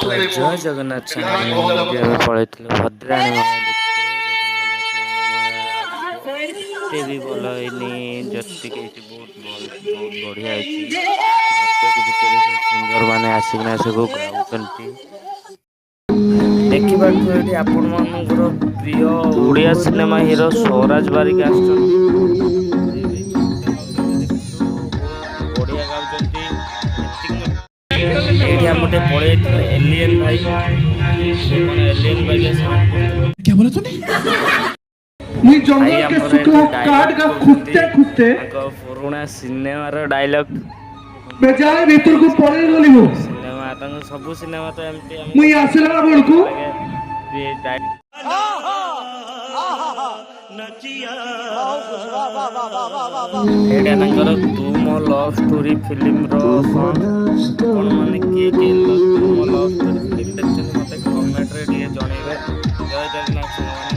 ଜୟ ଜଗନ୍ନାଥ ସାଙ୍ଗମାନେ ଆମେ ପଳେଇଥିଲୁ ଭଦ୍ରାଣୀ ମେଳା ଦେଖିତେ। ଏତେ ବି ଭଲ ହେଇନି ଯେତିକି ହେଇଛି ବହୁତ ବଢ଼ିଆ ହେଇଛି। ଭଦ୍ରକ ଭିତରେ ସବୁ ସିଙ୍ଗର ମାନେ ଆସିକିନା ସବୁ ଗାଉଛନ୍ତି। ଦେଖିପାରୁଥିବେ ଏଠି ଆପଣମାନଙ୍କର ପ୍ରିୟ ଓଡ଼ିଆ ସିନେମା ହିରୋ ସ୍ୱରାଜ ବାରିକ ଆସୁଛନ୍ତି। ବଢ଼ିଆ ଗାଉଛନ୍ତି। ଏଇଠି ଆମେ ଗୋଟେ ପଳେଇଥିଲୁ ଏଲିଏନ ଭାଇ କଣ ଏଲିଏନ ଭାଇ क्या बोला तूने? ଭାଇ ଆମର ଏଠି ଡାଇଲଗ କହୁଛନ୍ତି ତାଙ୍କ ପୁରୁଣା ସିନେମାର ଡାଇଲଗ। ସିନେମା ତାଙ୍କ ସବୁ ସିନେମା ତ ଏମିତି ଆମକୁ ଲାଗେ। ଏଇଟା ତାଙ୍କର ତୁ ମୋ ଲଭ୍ ଷ୍ଟୋରି ଫିଲ୍ମର ସଙ୍ଗ। ଆପଣମାନେ କିଏ କିଏ ତୁ ମୋ ଲଭ୍ ଷ୍ଟୋରି ଫିଲ୍ମ ଦେଖିଛନ୍ତି ମୋତେ କମେଣ୍ଟରେ ଟିକେ ଜଣେଇବେ। ଜୟ ଜଗନ୍ନାଥ ସାଙ୍ଗମାନେ।